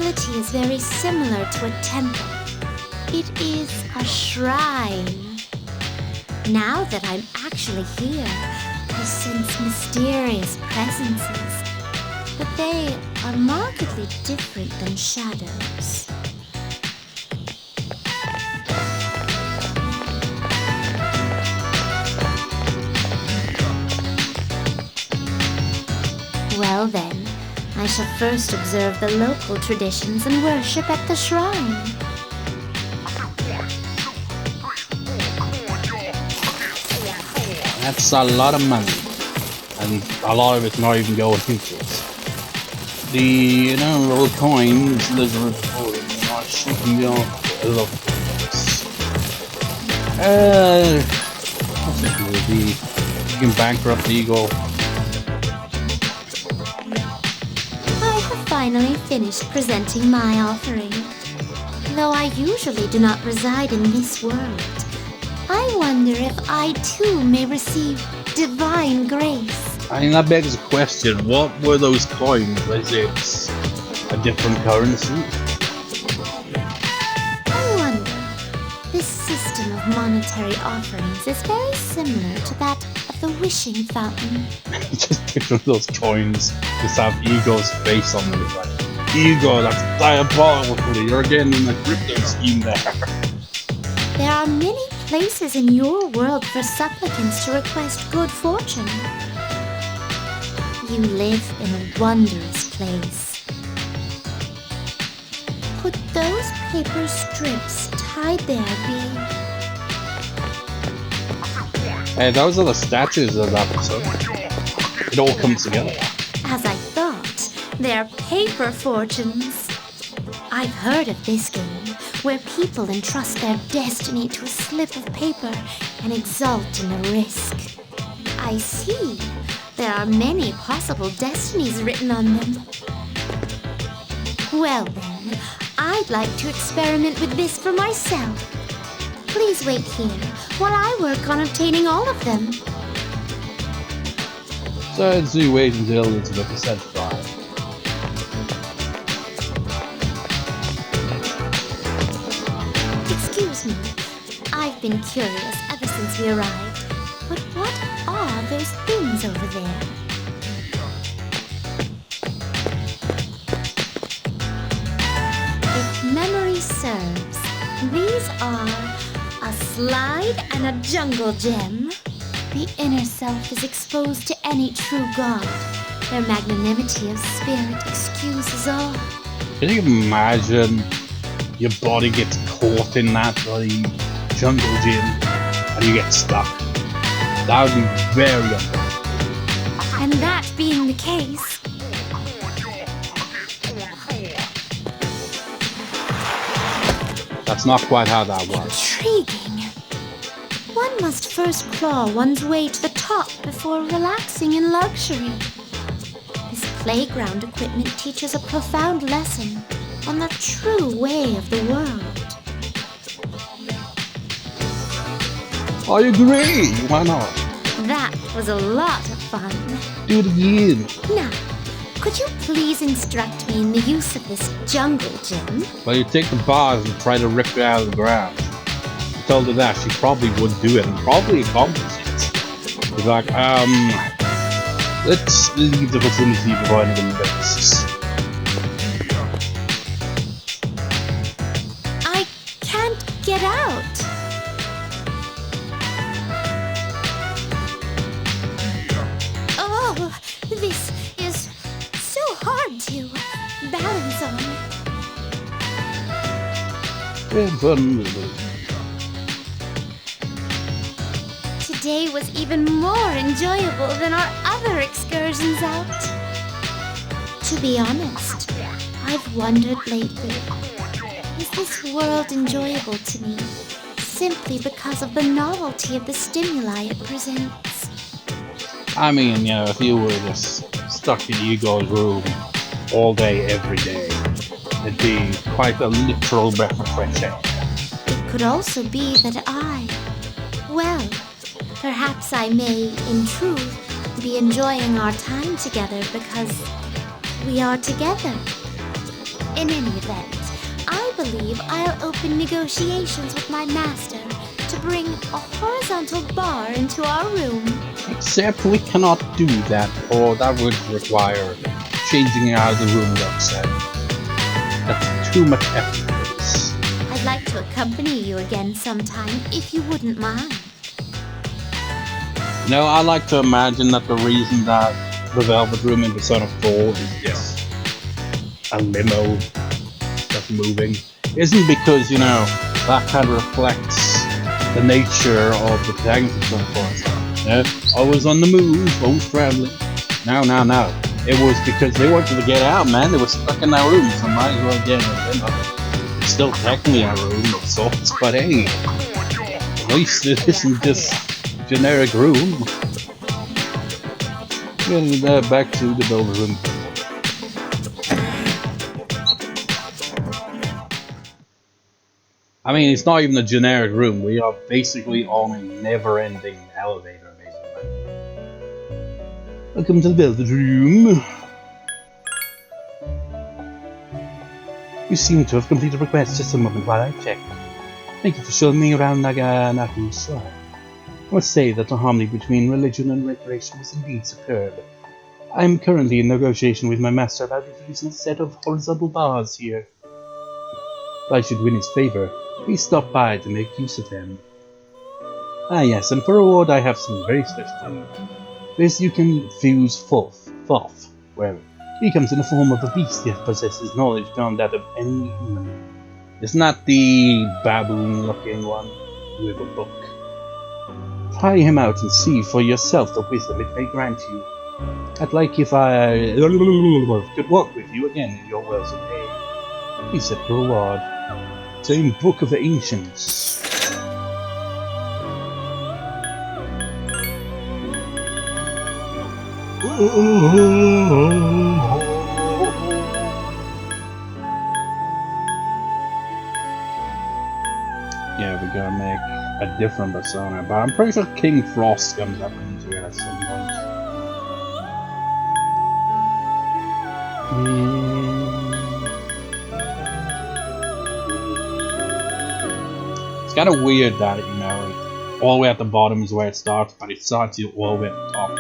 facility is very similar to a temple. It is a shrine. Now that I'm actually here, I sense mysterious presences, but they are markedly different than shadows. Well then, I shall first observe the local traditions and worship at the shrine. That's a lot of money, and a lot of it's not even going into it. The little coins, lizard coins, not shooting me off. I love this. What's it gonna be? You can bankrupt the ego. I have finally finished presenting my offering. Though I usually do not reside in this world, I wonder if I too may receive divine grace. I mean, that begs the question, what were those coins? Is it a different currency? I wonder. This system of monetary offerings is very similar to that of the wishing fountain. Just picture those coins just have Ego's face on them. It's like, Ego, that's diabolical. You're getting in the crypto scheme there. There are many places in your world for supplicants to request good fortune. You live in a wondrous place. Could those paper strips tied there be? Hey, those are the statues of that episode. It all comes together. As I thought, they're paper fortunes. I've heard of this game, where people entrust their destiny to a slip of paper and exult in the risk. I see. There are many possible destinies written on them. Well then, I'd like to experiment with this for myself. Please wait here while I work on obtaining all of them. So it's you wait until it's about the set drive. Excuse me. I've been curious ever since we arrived. But what are those things over there? If memory serves, these are a slide and a jungle gem. The inner self is exposed to any true god. Their magnanimity of spirit excuses all. Can you imagine your body gets caught in that bloody jungle gym and you get stuck? That would be very uncomfortable. And that being the case, that's not quite how that works. intriguing. One must first claw one's way to the top before relaxing in luxury. This playground equipment teaches a profound lesson on the true way of the world. I agree. Why not? That was a lot of fun. Do it again. Now, could you please instruct me in the use of this jungle gym? Well, you take the bars and try to rip it out of the ground. I told her that she probably would do it and probably accomplish it. She's like, let's leave the facility provided in the basis. I can't get out. Oh, this is so hard to balance on. Yeah, fun. Today was even more enjoyable than our other excursions out. To be honest, I've wondered lately, is this world enjoyable to me simply because of the novelty of the stimuli it presents? I mean, if you were just stuck in Ego's room all day, every day, it'd be quite a literal breath of fresh air. It could also be that perhaps I may, in truth, be enjoying our time together because we are together. In any event, I believe I'll open negotiations with my master to bring a horizontal bar into our room. Except we cannot do that, or that would require changing out of the room outside. That's too much effort for this. I'd like to accompany you again sometime, if you wouldn't mind. No, I like to imagine that the reason that the Velvet Room in the Son of Thor is just a limo that's moving isn't because, you know, that kind of reflects the nature of the protagonist of Son of Thor. Always on the move, always traveling. No. It was because they wanted to get out, man. They were stuck in that room, so might as well get in a limo. It's still technically a room of sorts, but hey, at least it isn't just generic room. Getting back to the Velvet Room. I mean, it's not even a generic room. We are basically on a never-ending elevator, basically. Welcome to the Velvet Room. You seem to have completed requests. Just a moment while I check. Thank you for showing me around Nagaku's side. I must say that the harmony between religion and recreation is indeed superb. I am currently in negotiation with my master about introducing a set of horizontal bars here. If I should win his favor, please stop by to make use of them. Ah yes, and for reward I have some very special food. First you can fuse Thoth, where he comes in the form of a beast yet possesses knowledge beyond that of any human. It's not the baboon-looking one with a book. Try him out and see for yourself the wisdom it may grant you. I'd like if I could walk with you again in your worlds of pain. Please set the reward. Same Book of the Ancients. Yeah, we gotta make a different persona, but I'm pretty sure King Frost comes up into it at some point. It's kind of weird that, you know, all the way at the bottom is where it starts, but it starts you all the way at the top.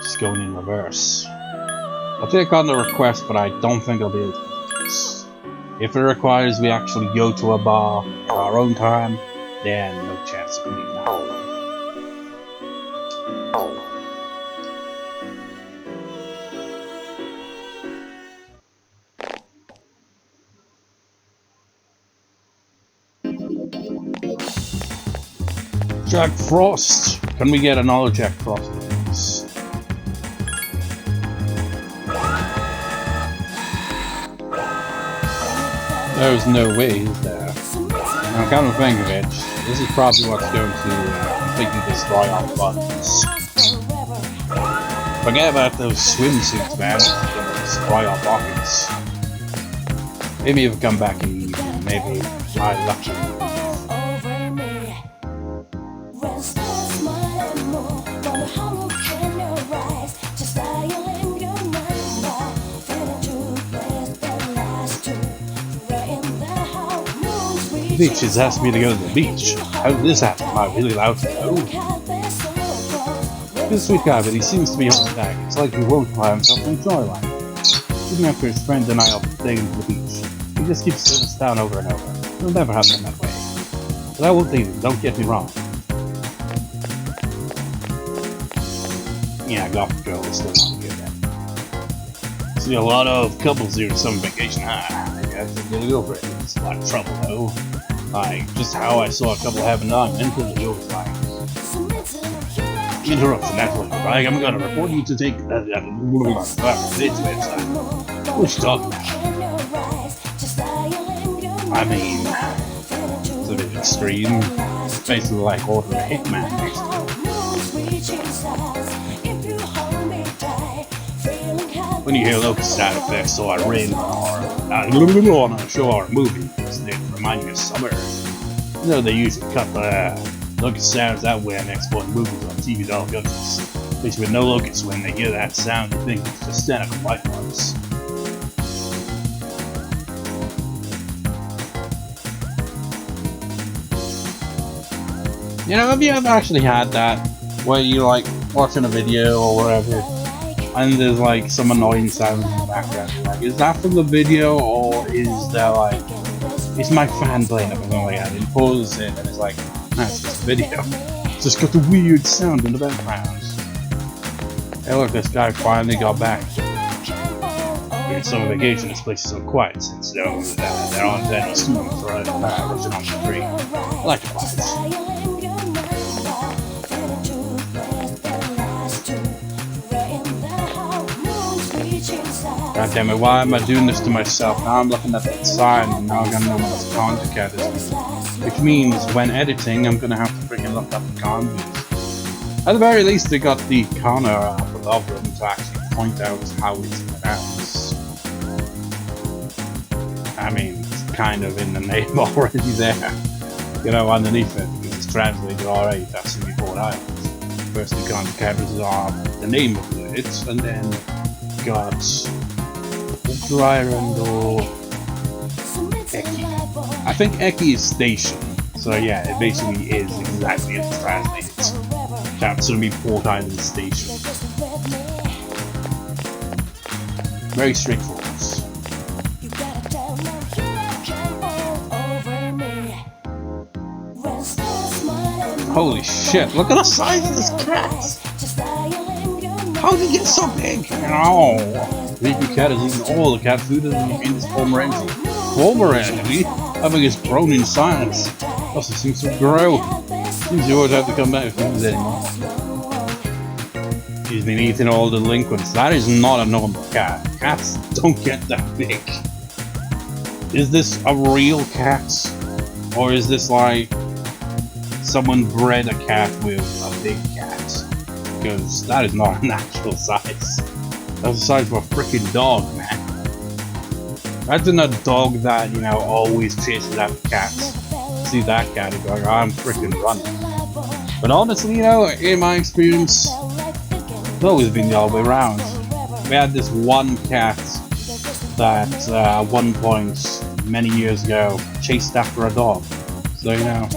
Just going in reverse. I'll take on the request, but I don't think I'll be able to do this. If it requires we actually go to a bar at our own time, then no chance of completing that. Jack Frost! Can we get another Jack Frost, please? There's no way he's there. Now, come to think of it, this is probably what's going to completely destroy our buttons. Forget about those swimsuits, man. It's going to destroy our bodies. Maybe if we come back in the evening, maybe my luck. The beach has asked me to go to the beach. How did this happen? Am I really allowed to go? He's a sweet guy, but he seems to be holding back. It's like he won't allow himself to enjoy life. Even after his friend and I are taken to the beach, he just keeps sitting us down over and over. It'll never happen that way. But I won't leave him, don't get me wrong. Yeah, golf girl is still not here then. See a lot of couples here on summer vacation. I guess they're gonna go for it. It's a lot of trouble though. Like, just how I saw a couple having on until it was like interruption, that's what you're like. I'm gonna report you to take this website. What you talking about? I mean, it's a bit extreme. It's basically like ordering a hitman when you hear locust sound effects or a rain or on a show or a movie, they remind you of summer. You know, they usually cut the locust sounds that way and export movies on TV to all countries. At least with no locusts, when they hear that sound, they think it's just standard white noise. You know, have you ever actually had that where you're like watching a video or whatever, and there's like some annoying sound in the background? You're like, is that from the video, or is there like, is my fan playing up or something like that? And you pause it and it's like, nah, it's just a video. It's just got the weird sound in the background. Hey look, this guy finally got back. During summer vacation, this place is so quiet since they're on students right rushing on the street. I like the quiet. God damn it, why am I doing this to myself? Now I'm looking at that sign and now I'm gonna know what the conjure cat is. Which means when editing, I'm gonna have to freaking look up the kanjis. At the very least, they got the kana above them to actually point out how it's pronounced. I mean, it's kind of in the name already there. You know, underneath it, it's translated already, that's in the 4 islands. First, the kanji characters are the name of it, and then got Dryland or Eki. I think Eki is station, so yeah, it basically is exactly as translated. That's gonna be Port Island Station. Very straightforward. Holy shit, look at the size of this cat! How did he get so big? Oh, the cat has eaten all the cat food in this former energy. Former energy? I think it's grown in size. Plus it seems to grow. Seems you always have to come back if you anymore. He's been eating all the delinquents. That is not a normal cat. Cats don't get that big. Is this a real cat? Or is this like someone bred a cat with a big cat? Because that is not a natural size. That's the size of a freaking dog, man. Imagine a dog that, you know, always chases after cats. See that cat and go, like, I'm freaking running. But honestly, you know, in my experience, it's always been the other way around. We had this one cat that at one point, many years ago, chased after a dog. So, you know,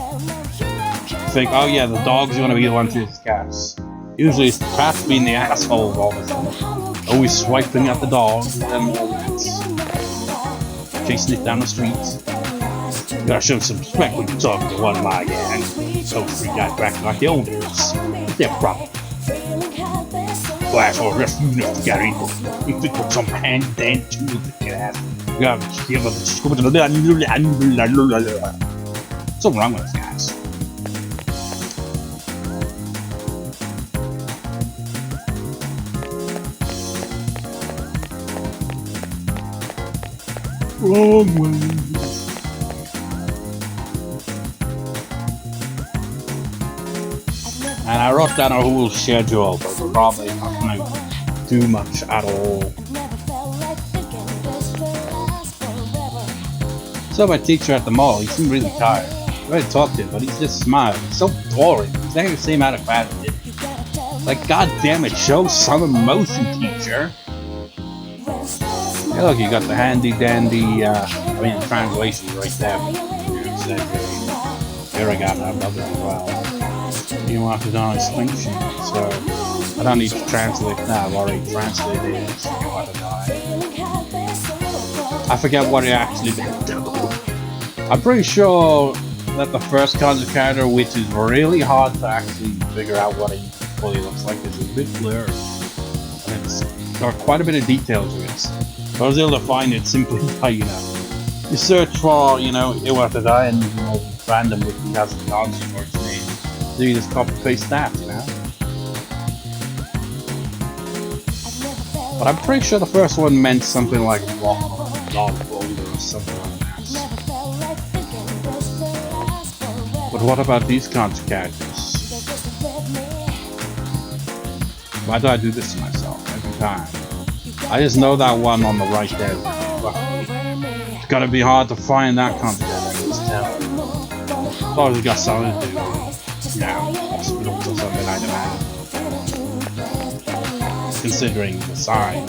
think, oh yeah, the dog's gonna be the one to chase cats. Usually it's the cats being the assholes all the time. Always swiping at the dog and all that. Chasing it down the street. You gotta show some respect when you're talking to one of my gang. Those 3 guys back like the old days. What's their problem? Go ask for a rescue unit to get equal. You think with some hand dan tools to get at. You gotta give us a scoop. Something wrong with us, guys. Wrong way. And I wrote down a whole schedule, but we're probably not going to do much at all. So my teacher at the mall, he seemed really tired. I tried to talk to him, but he just smiled. He's so boring. He's not the same out of class as did. Like, god damn it, show some emotion, teacher. Hey look, you got the handy dandy, translation right there. Here I got my brother as well. You want it on a swing sheet, so I don't need to translate now. I've already translated it. You want to die. I forget what it actually did do. I'm pretty sure that the first conjure character, which is really hard to actually figure out what it fully looks like, is a bit blurry. And it's got quite a bit of detail to it. I was able to find it simply by, you search for, Iwata and, randomly he has a kanji for its name. So you just copy paste that, But I'm pretty sure the first one meant something like log folder or something like that. But what about these kanji characters? Why do I do this to myself every time? I just know that one on the right there. It's gotta be hard to find that content. It's always got something to do, hospitals or something like that. Considering the sign.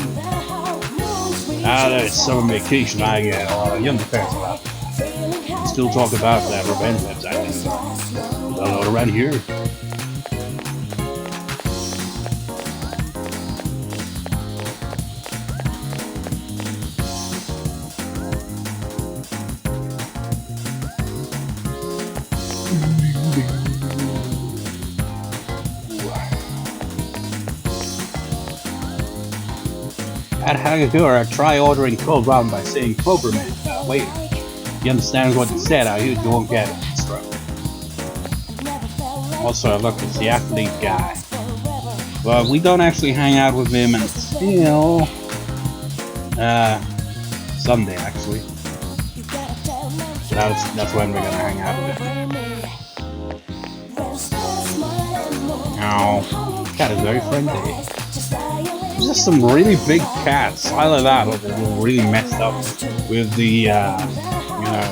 Now that it's summer vacation, I get a lot of young parents about it. Still talk about that revenge website. Not around here. At Hagakura, try ordering cold ramen by saying Cloverman. Wait, he understands what he said, you won't get it. Also, look, it's the athlete guy. Well, we don't actually hang out with him until Sunday, actually. That's when we're gonna hang out with him. Oh, cat is very friendly. There's just some really big cats. I like that. Look, they're really messed up with the, you know,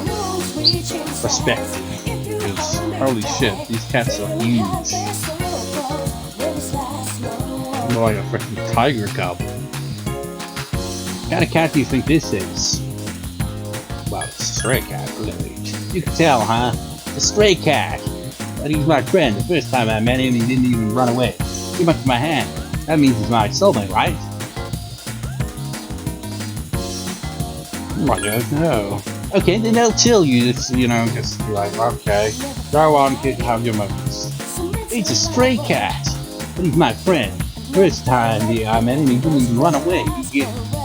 perspective. Because, holy shit, these cats are huge. More like a freaking tiger cub. What kind of cat do you think this is? Well, it's a stray cat, really. You can tell, huh? It's a stray cat. But he's my friend. The first time I met him, he didn't even run away. He went to my hand. That means he's my soulmate, right? I don't know. Okay, then I'll tell you this, you know, just be like, okay, go on, kid, have your moments. It's a stray cat, but he's my friend. First time I met him, he didn't even run away. He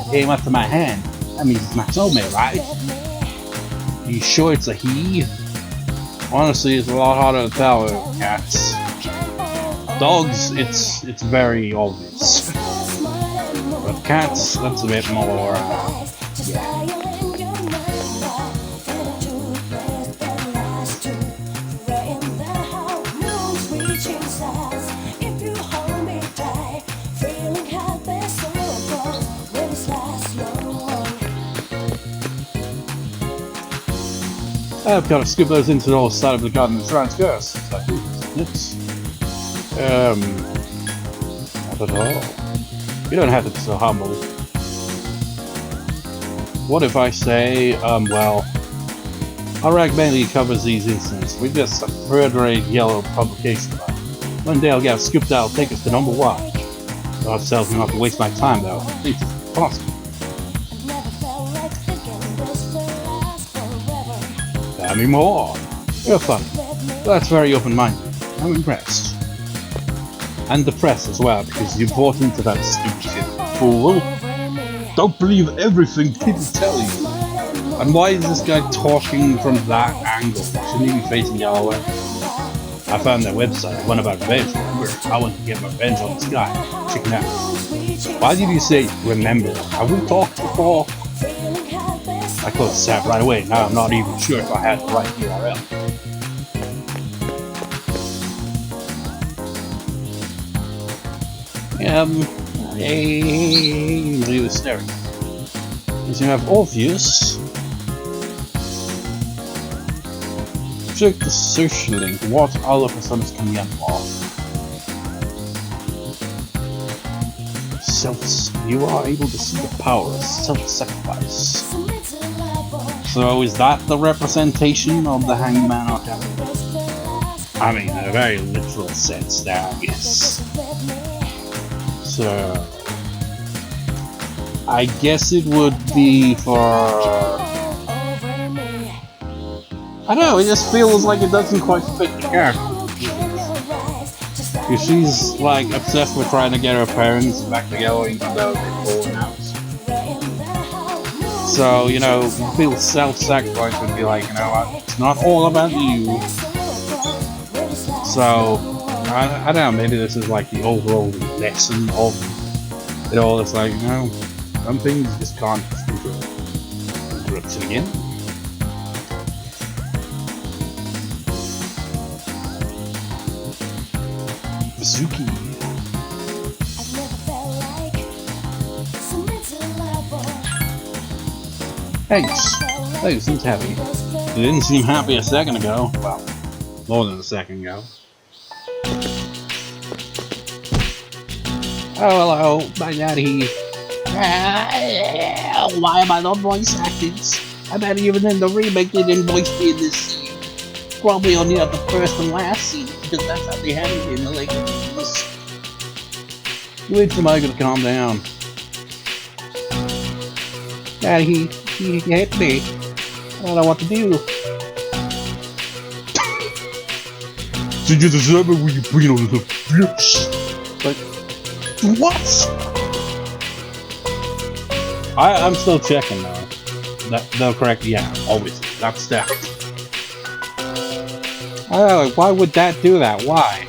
came up to my hand. That means he's my soulmate, right? Are you sure it's a he? Honestly, it's a lot harder to tell with cats. Dogs, it's very obvious. But cats, that's a bit more, yeah. I've got to scoop those into the whole side of the garden and try and curse. It's like, oops. Not at all. You don't have to be so humble. What if I say, well, our rag mainly covers these incidents. We're just a third-rate yellow publication. One day I'll get scooped out, take us to number 1. God tells me not to waste my time, though. It's possible. Tell me more. You're fun. That's very open-minded. I'm impressed. And depressed as well, because you bought into that stupid fool. Don't believe everything people tell you. And why is this guy talking from that angle? Shouldn't he be facing the other way? I found their website, one about revenge. Remember, I want to get my revenge on this guy. Check it out. Why did you say remember? Have we talked before? I closed the app right away. Now I'm not even sure if I had the right URL. He was staring. As you have obvious. Check the social link. What other personas can be unlocked? You are able to see the power of self-sacrifice. So is that the representation of the hangman archetype? I mean, in a very literal sense there, I guess. So I guess it would be for... I don't know, it just feels like it doesn't quite fit the character. Because she's like obsessed with trying to get her parents back together even though they've fallen out. So, you know, you feel self-sacrifice would be like, you know what, it's not all about you. So, I don't know, maybe this is like the overall lesson of it all. It's like, you know, some things you just can't control. Interruption again. Suzuki. Thanks. Hey, you seems happy. You didn't seem happy a second ago. Well, more than a second ago. Oh, hello, my daddy. Why am I not voice acting? I bet even in the remake they didn't voice me in this scene. probably only at the first and last seat because that's how they handled it. And like, wait for Maiko to calm down. Dad, he hit me. I don't know what to do. So you deserve it when you bring on the bitch. Like, what? I'm still checking now. They'll correct, yeah, always. That's that. Like, why would that do that? Why?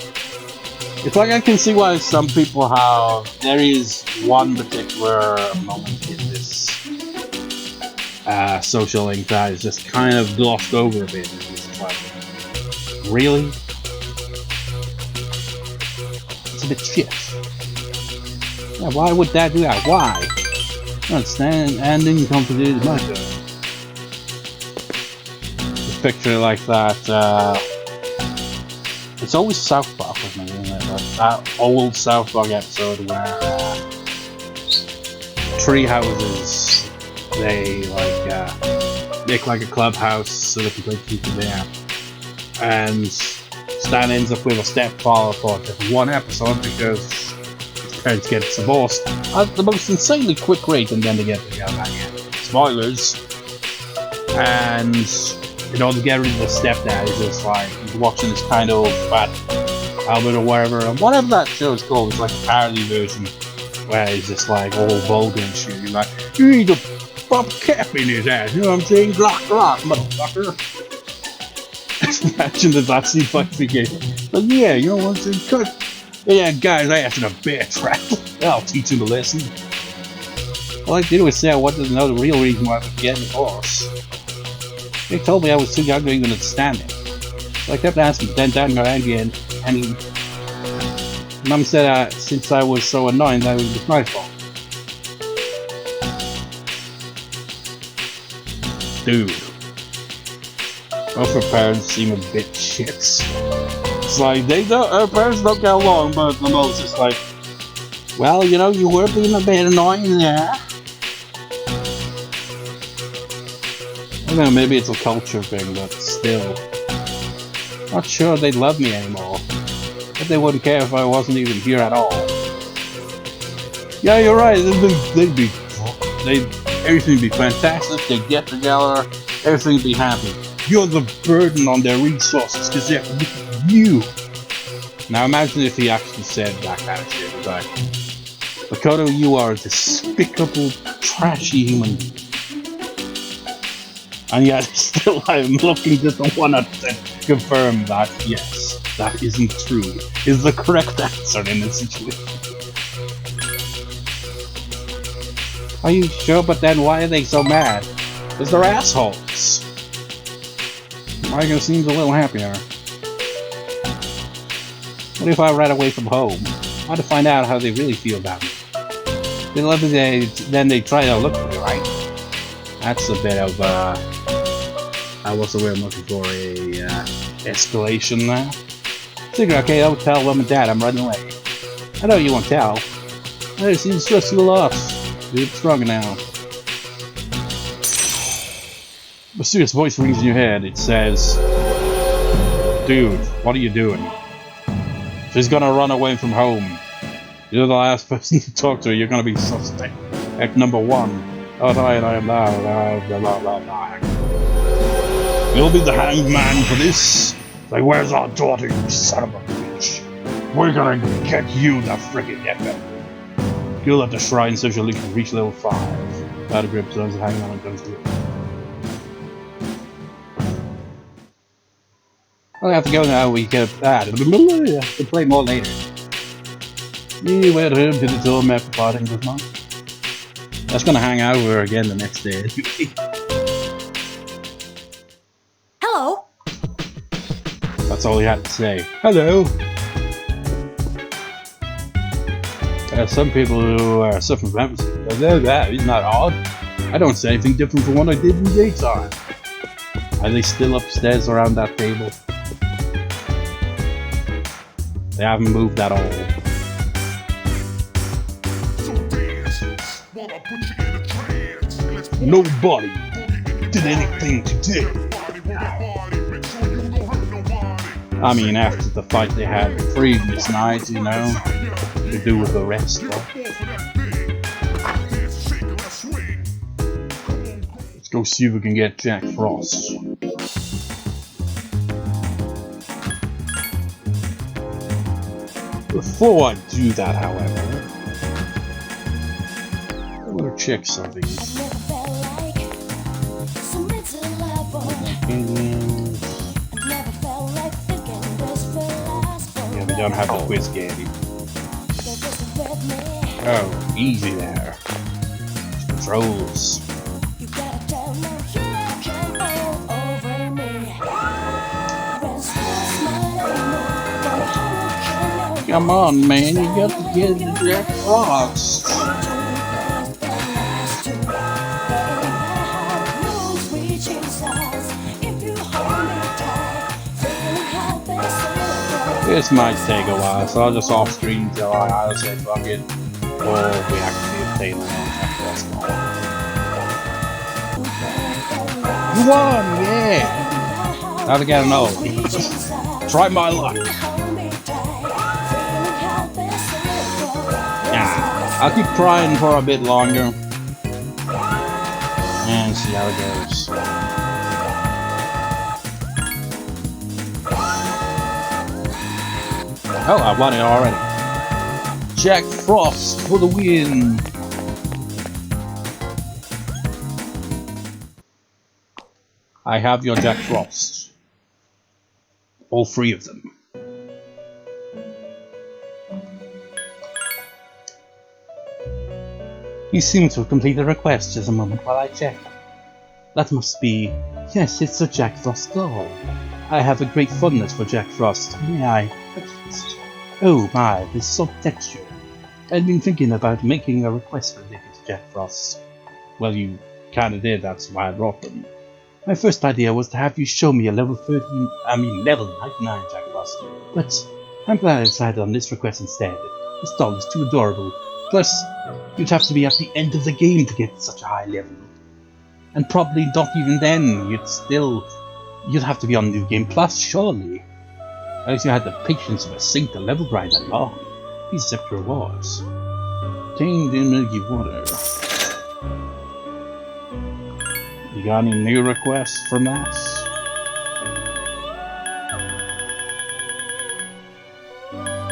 It's like I can see why some people have. There is one particular moment in this social link that is just kind of glossed over a bit. It's just like, really? It's a bit shit. Yeah, why would that do that? Why? Understand? And then you come to the Maiko. Just picture like that. It's always South Park with me, isn't it? Like that old South Park episode where tree houses, they like make like a clubhouse so they can play people there. And Stan ends up with a stepfather for just one episode because his parents get divorced at the most insanely quick rate, and then they get together again. Spoilers. And in order to get rid of the stepdad, he's just like, he's watching this kind of Fat Albert or whatever that show is called. It's like a parody version where he's just like all vulgar and shit. He's like, you need to pop a cap in his ass, you know what I'm saying? Glock, glock, motherfucker. Imagine that scene fucking again. But yeah, you know what I'm saying? Cut. Yeah, guys, I asked in a bear trap. I'll teach him a lesson. All I did was say I wanted to know the real reason why I was getting the horse. They told me I was too young to even understand it. So I kept asking, then Dad got angry and Mum said since I was so annoying that it was my fault. Dude. Both her parents seem a bit shits. It's like, her parents don't get along, but the mom's just like, well, you know, you were being a bit annoying there. I don't know, maybe it's a culture thing, but still. Not sure they'd love me anymore. But they wouldn't care if I wasn't even here at all. Yeah, you're right, everything would be fantastic, they'd get together, everything would be happy. You're the burden on their resources because they have to look at you. Now imagine if he actually said that kind of shit. It was like, Makoto, you are a despicable, trashy human being. And yet, still I'm looking just the one to confirm that, yes, that isn't true, is the correct answer in this situation. Are you sure? But then why are they so mad? Because they're assholes. Maiko seems a little happier. What if I ran away from home? I want to find out how they really feel about me. Then they try to look for me, right? That's a bit of what's the word I'm looking for? Escalation there. Figure, okay, I'll tell Mom and Dad I'm running away. I know you won't tell. It seems just you lost. You're stronger now. A serious voice rings in your head. It says, dude, what are you doing? She's gonna run away from home. You're the last person to talk to her. You're gonna be suspect. Act number 1. Oh, I am blah, blah, blah, blah, blah. You'll be the hanged man for this. Like, where's our daughter, you son of a bitch? We're gonna get you the frickin' effort. You'll at the shrine so you can reach level 5. Out of grip zones and hang on and guns to it. I'll have to go now. We can play more later. You went home to the door map parting this month. That's gonna hang over again the next day. Hello. That's all he had to say. Hello. There are some people who are suffering from that. Isn't that odd? I don't say anything different from what I did in the daytime. Are they still upstairs around that table? They haven't moved at all. Nobody did anything today. I mean, after the fight they had the previous night, you know, to do with the rest. Let's go see if we can get Jack Frost. Before I do that, however, I'm gonna check something. Yeah, we don't have the quiz game. Oh, easy there. Controls. Come on, man, you got to get the Jack Frost. This might take a while, so I'll just off screen until I either say fuck it, or we actually obtain the Jack Frost. You won, yeah! Now to get another one. Try my luck. I'll keep trying for a bit longer and see how it goes. Oh, I won it already. Jack Frost for the win. I have your Jack Frost. All 3 of them. You seem to have completed a request just a moment while I check. That must be... Yes, it's a Jack Frost doll. I have a great fondness for Jack Frost. May I? Oh my, this soft texture. I'd been thinking about making a request related to Jack Frost. Well, you kinda did, that's why I brought them. My first idea was to have you show me a level 99 Jack Frost. But I'm glad I decided on this request instead. This doll is too adorable. Plus, you'd have to be at the end of the game to get such a high level. And probably not even then, you'd have to be on New Game Plus, surely. Unless you had the patience of a saint to level grind that long. Please accept your rewards. Obtained in Milky Water. You got any new requests from us?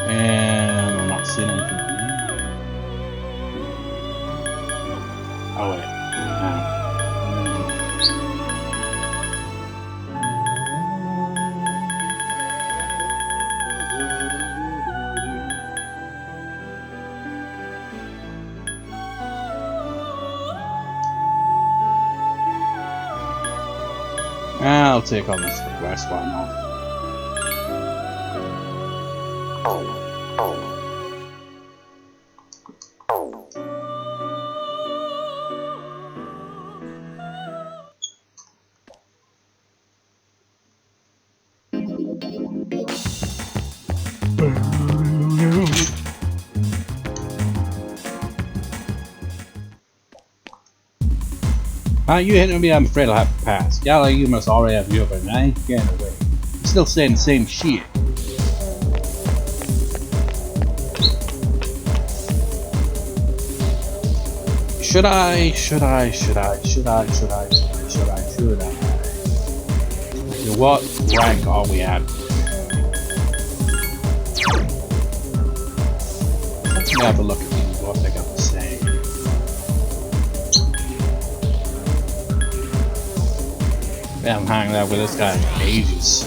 And I'm not seeing anything. Oh wait, I'll take on this request, why not? You hitting me, I'm afraid I'll have to pass. Gala, you must already have you open, and I ain't getting away. I'm still saying the same shit. Should I? What rank are we at? Let me have a look at what they got to say. Yeah, I'm hanging out with this guy for ages.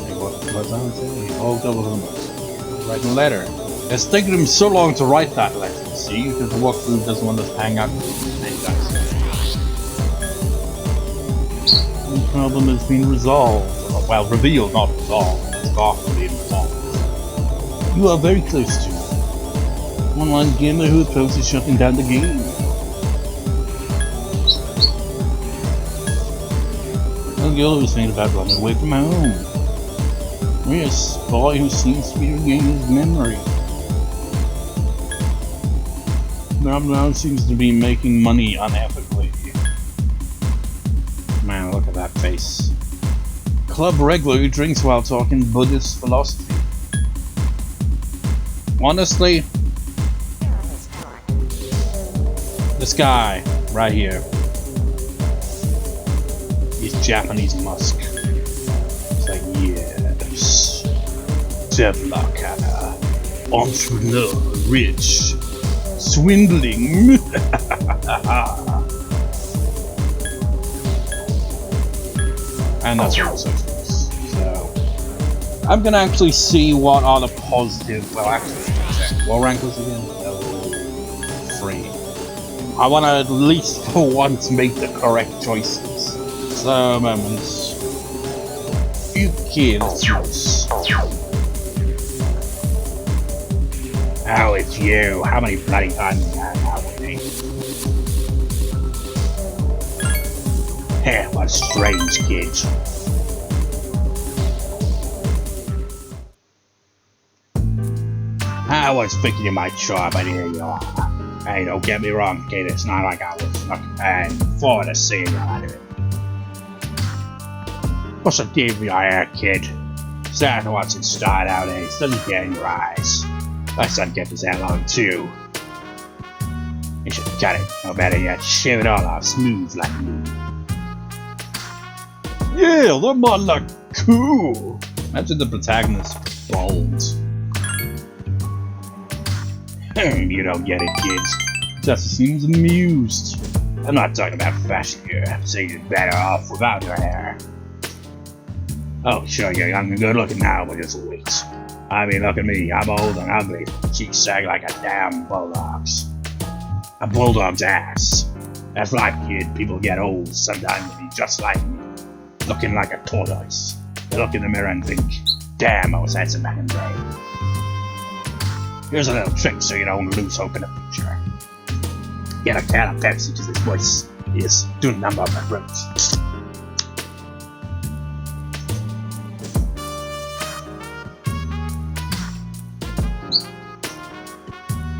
Hey, what's on it? All double numbers. Writing a letter. It's taken him so long to write that letter, see? Because the walkthrough doesn't want us to hang out with these guys. The problem has been resolved. Well, revealed, not resolved. It's far from being resolved. You are very close to it. One gamer who opposes shutting down the game. The other thing about running away from home. Yes, boy who seems to be regaining his memory. Now seems to be making money unethically. Man, look at that face. Club regular who drinks while talking Buddhist philosophy. Honestly, this guy right here is Japanese Musk. It's like, yes, developer, entrepreneur, rich, swindling. And that's also true. So I'm gonna actually see what are the positive. Well, actually, check. What rank was it again? Level 3. I want to at least for once make the correct choices. So moments. You kids. Oh, it's you. How many bloody times have you had that with me? Heh, what a strange kid. I was thinking you might show up, and here you are. Hey, don't get me wrong, kid, it's not like I was fucking paying for the scene out of it. What's the deal with your hair, kid? Sad to watch it start out, eh? It doesn't get in your eyes. My son kept his hair long, too. You should cut it, or better yet, shave it all off smooth like me. Yeah, that might look cool. Imagine the protagonist bald. You don't get it, kids. Just seems amused. I'm not talking about fashion here. I'm saying you're better off without your hair. Oh, sure, you're young and good looking now, but just wait. I mean, look at me. I'm old and ugly. Cheeks sag like a damn bulldog's. A bulldog's ass. That's life, kid. People get old. Sometimes they be just like me. Looking like a tortoise. They look in the mirror and think, damn, I was handsome back in the day. Here's a little trick so you don't lose hope in the future. Get a can of Pepsi because this voice is doing number on my throat.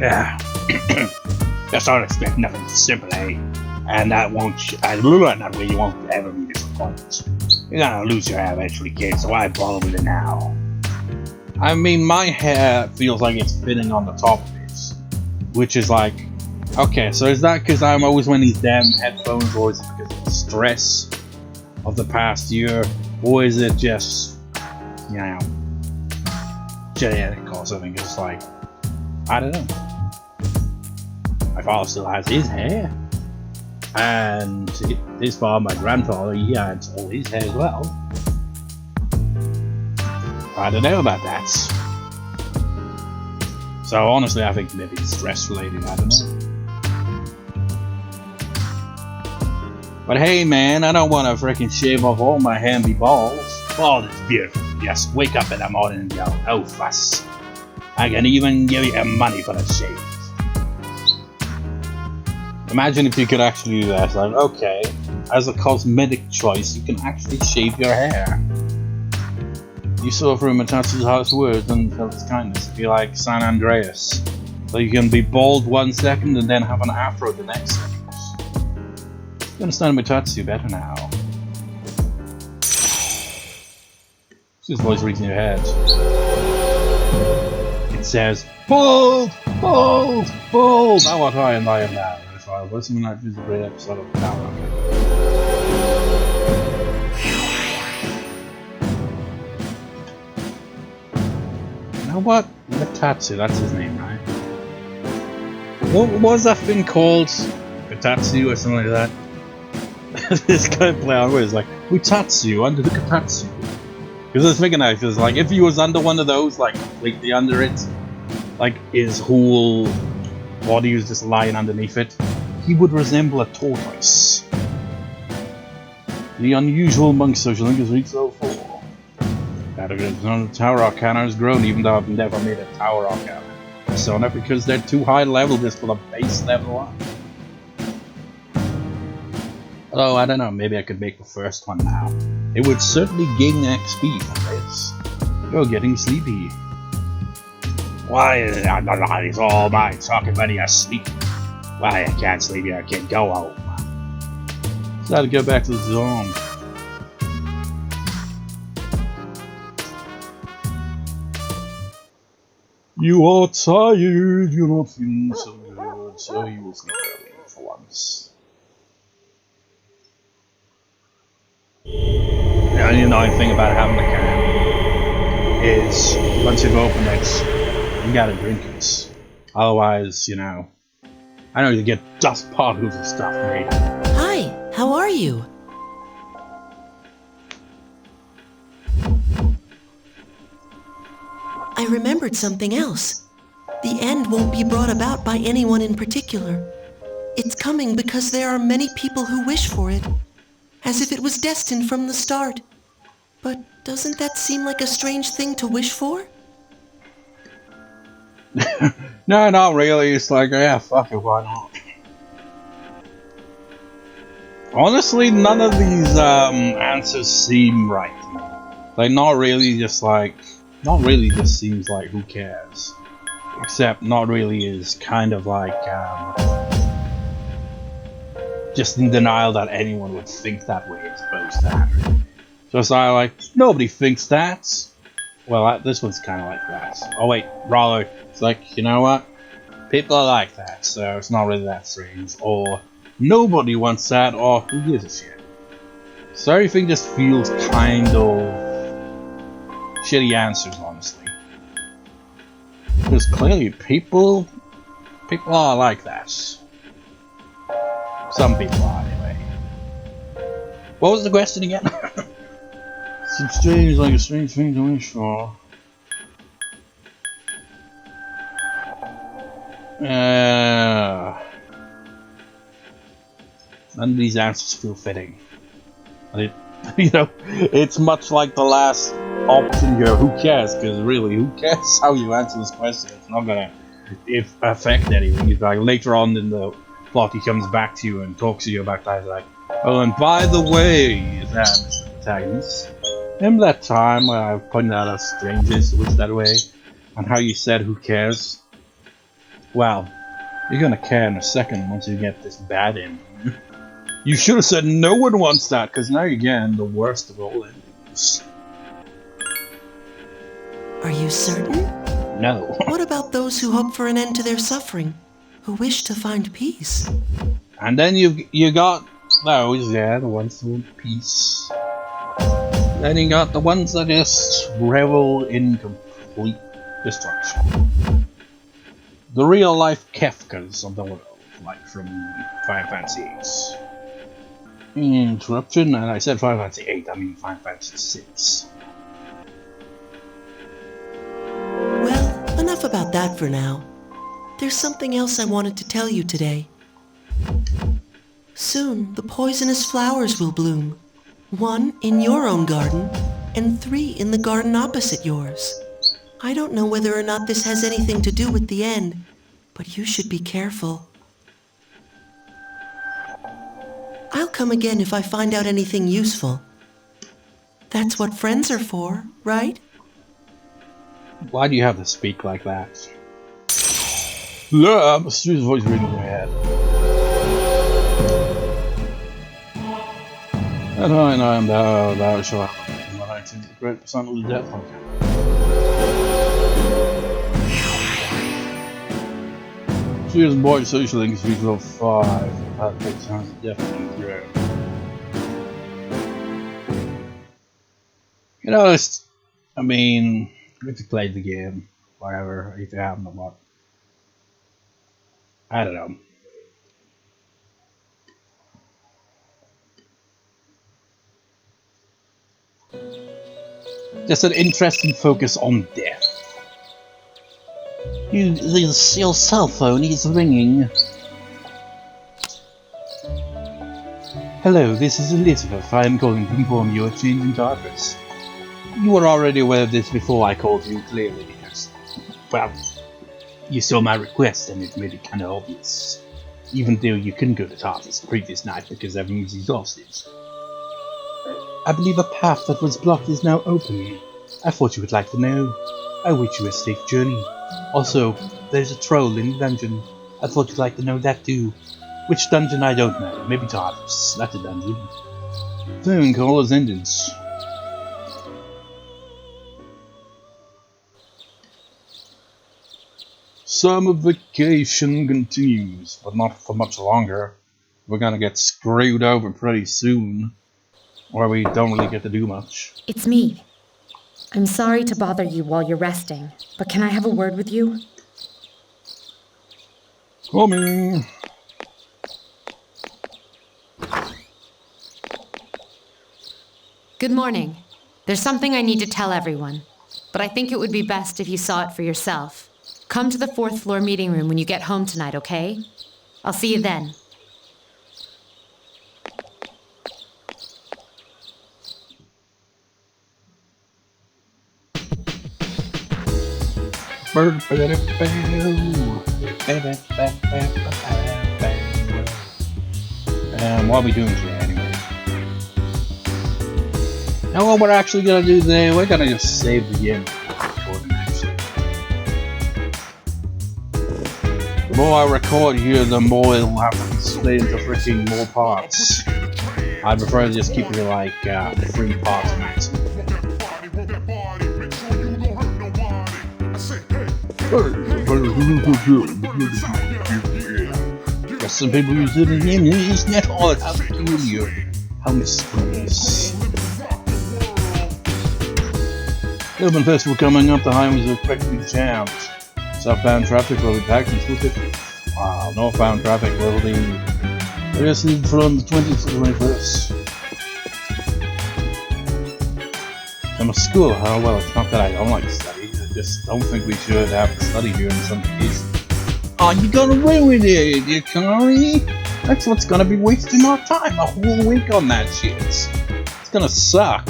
Yeah. Just don't expect nothing simple, eh? And that won't, that way you won't ever be disappointed. You're gonna lose your hair eventually, kid, so why bother with it now? I mean, my hair feels like it's fitting on the top of it. Which is like, okay, so is that because I'm always wearing these damn headphones, or is it because of the stress of the past year? Or is it just, you know, genetic or something? It's like, I don't know. My father still has his hair. And his father, my grandfather, he had all his hair as well. I don't know about that. So honestly, I think maybe it's stress related, I don't know. But hey man, I don't want to freaking shave off all my hair and be bald. Bald is beautiful. Just wake up in the morning and go, no fuss. I can even give you money for the shave. Imagine if you could actually do that. Like, okay, as a cosmetic choice, you can actually shave your hair. You saw through Matatsu's harsh words and felt his kindness. Be like San Andreas. So you can be bald 1 second and then have an afro the next second. You understand Matatsu better now. This voice reads in your head. It says, bald! Bald! Bald! Now what I am now. If I was something like this is a great episode of Power. What? Katatsu, that's his name, right? What was that thing called? Katatsu or something like that? This guy play on words like, Utatsu, under the Katatsu. Because I was thinking that, because like, if he was under one of those, like, completely under it, like, his whole body was just lying underneath it, he would resemble a tortoise. The unusual monk social link is week so full. The Tower Arcana has grown, even though I've never made a Tower Arcana. So not because they're too high level, just for the base level one. Although, I don't know, maybe I could make the first one now. It would certainly gain XP from this. You're getting sleepy. Why is it it's all my talking when you're asleep? Why I can't sleep here, kid, go home. So I had to go back to the dorm. You are tired, you're not feeling so good, so you will sleep early for once. The only annoying thing about having the can is once you've opened it, you gotta drink it. Otherwise, you know, I know you get dust particles and stuff made. Hi, how are you? I remembered something else. The end won't be brought about by anyone in particular. It's coming because there are many people who wish for it, as if it was destined from the start. But doesn't that seem like a strange thing to wish for? No, not really. It's like, yeah, fuck it, why not? Honestly, none of these answers seem right to me. Like, not really just seems like, who cares? Except not really is kind of like, just in denial that anyone would think that way as opposed to Henry. So it's like, nobody thinks that. Well, this one's kind of like that. Oh wait, Rollo. It's like, you know what? People are like that, so it's not really that strange. Or, nobody wants that, or who gives a shit? So everything just feels kind of shitty answers, honestly. Because clearly people are like that. Some people are, anyway. What was the question again? Seems strange, like a strange thing to wish for. None of these answers feel fitting. And it, you know, it's much like the last option here. Who cares? Because really, who cares how you answer this question? It's not gonna affect anything. It's like later on in the plot, he comes back to you and talks to you about that. He's like, oh, and by the way, that Mr. Protagonist, remember that time where I pointed out how strangers it was that way, and how you said, who cares? Well, you're gonna care in a second once you get this bad in. You should have said no one wants that, because now you're getting the worst of all endings. Are you certain? No. What about those who hope for an end to their suffering, who wish to find peace? And then you got those, yeah, the ones who want peace. Then you got the ones that just revel in complete destruction. The real life Kefkas of the world, like from Final Fantasy VIII. Interruption, and I said Final Fantasy VIII, I mean Final Fantasy VI. Well, enough about that for now. There's something else I wanted to tell you today. Soon, the poisonous flowers will bloom. 1 in your own garden, and 3 in the garden opposite yours. I don't know whether or not this has anything to do with the end, but you should be careful. I'll come again if I find out anything useful. That's what friends are for, right? Why do you have to speak like that? Yeah, I'm a mysterious voice ringing in my head. And I know thou shalt have the 19th great percent of the death hunter. Serious boy social links 305. That takes sounds definitely great. You know, I mean, if you played the game, whatever, if you haven't or what. I don't know. Just an interesting focus on death. Your cell phone is ringing. Hello, this is Elizabeth. I am calling to inform you of change in address. You were already aware of this before I called you, clearly, because, well, you saw my request and it made it kind of obvious. Even though you couldn't go to Thoth the previous night because everything's exhausted. I believe a path that was blocked is now open. I thought you would like to know. I wish you a safe journey. Also, there's a troll in the dungeon. I thought you'd like to know that too. Which dungeon I don't know. Maybe Thoth. That's a dungeon. Phone call has ended. Summer vacation continues, but not for much longer. We're gonna get screwed over pretty soon, or we don't really get to do much. It's me. I'm sorry to bother you while you're resting, but can I have a word with you? Coming. Good morning. There's something I need to tell everyone, but I think it would be best if you saw it for yourself. Come to the 4th floor meeting room when you get home tonight, okay? I'll see you then. What are we doing today anyway? Now what we're actually gonna do today, we're gonna just save the game before recording actually. The more I record here, the more it'll have to be split into freaking more parts. I'd prefer to just keep it like 3 parts maximum. For some people who live in the it's not hard how peculiar, how mysterious. Urban Festival coming up, the highways are expected to be jammed. Southbound traffic will be packed until 50. Wow, northbound traffic will be arrested from the 20th to the 21st. I'm a school, huh? Well, it's not that I don't like to study, I just don't think we should have to study during some vacation. Oh, you're gonna ruin it, you Kari! That's what's gonna be wasting our time, a whole week on that shit. It's gonna suck.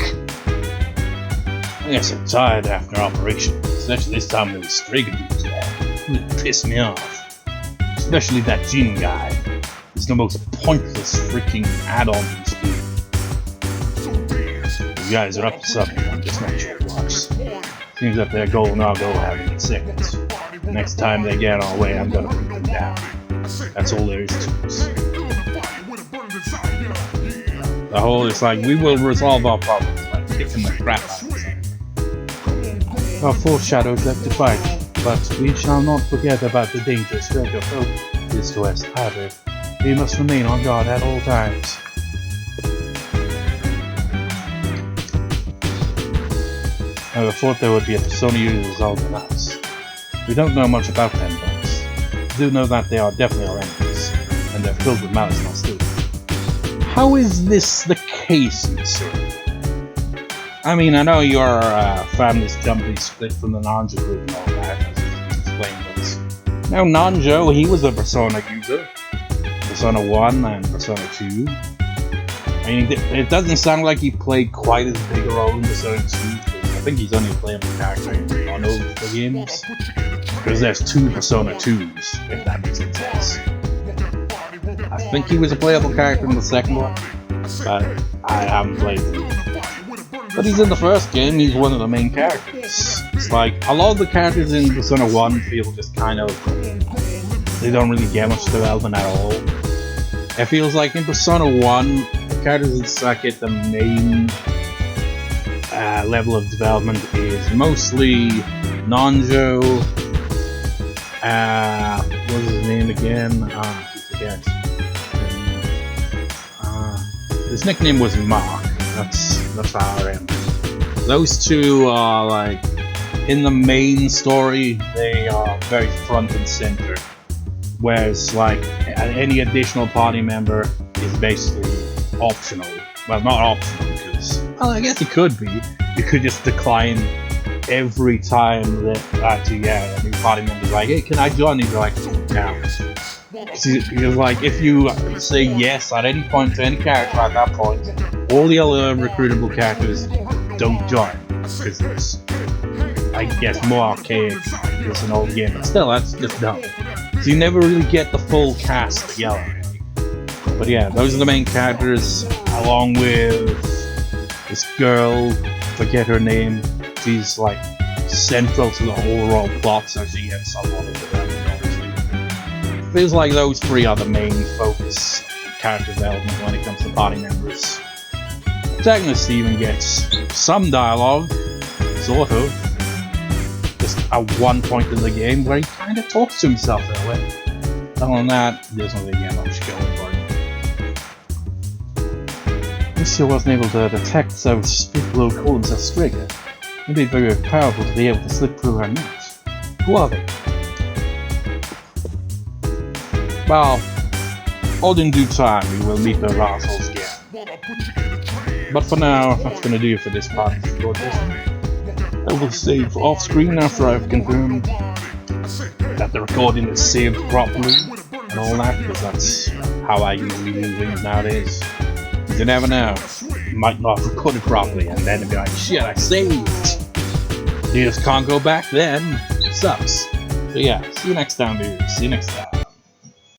I guess I'm tired after operation, especially this time with the Strigan dudes there. It pissed me off. Especially that Jin guy. He's the most pointless freaking add-on in this game. You guys are up to something, I'm just not sure what. Seems that their goal now go having in seconds. Next time they get our way, I'm gonna put them down. That's all there is to it. The whole is like, we will resolve our problems by kicking the crap out of them. Our 4 shadows left to fight, but we shall not forget about the dangerous threat of hope is to us either. We must remain on guard at all times. I would have thought there would be a persona users all in us. We don't know much about them, but we do know that they are definitely our enemies, and they're filled with malice and hostility. How is this the case, sir? I mean, I know your family's company split from the Nanjo group and all that, as you explained, but now Nanjo, he was a Persona user. Persona 1 and Persona 2. I mean, it doesn't sound like he played quite as big a role in Persona 2, I think he's only a playable character in one of the games. Because there's 2 Persona 2s, if that makes any sense. I think he was a playable character in the second one, but I haven't played it. But he's in the first game, he's one of the main characters. It's like, a lot of the characters in Persona 1 feel just kind of... they don't really get much development at all. It feels like in Persona 1, the characters in second, the main level of development is mostly Nanjo, what was his name again? I forget. His nickname was Mark. That's how I remember. Those 2 are like, in the main story, they are very front and center. Whereas like, any additional party member is basically optional. Well, not optional, because, well, I guess it could be. You could just decline every time that a new party member's like, hey, can I join? And you're like, no. Because like, if you say yes at any point to any character at that point, all the other recruitable characters don't join. Because it's, I guess, more archaic. It's an old game, but still, that's just dumb. So you never really get the full cast together. But yeah, those are the main characters, along with this girl, forget her name. She's like central to the overall plot, so she gets a lot of development, obviously. Feels like those 3 are the main focus character development when it comes to party members. Protagonist even gets some dialogue, sort of. just at one point in the game where he kind of talks to himself that way. Other than that, there's not really much going for it. Monsieur wasn't able to detect those people who call themselves Trigger. It'd be very powerful to be able to slip through our nets. Who are they? Well, all in due time we will meet those assholes again. But for now, that's gonna do it for this part of the broadcast. I will save off screen after I've confirmed that the recording is saved properly and all that, because that's how I usually do things nowadays. You never know, you might not record it properly and then be like, shit, I saved it. You just can't go back then. It sucks. So yeah, see you next time, dude. See you next time.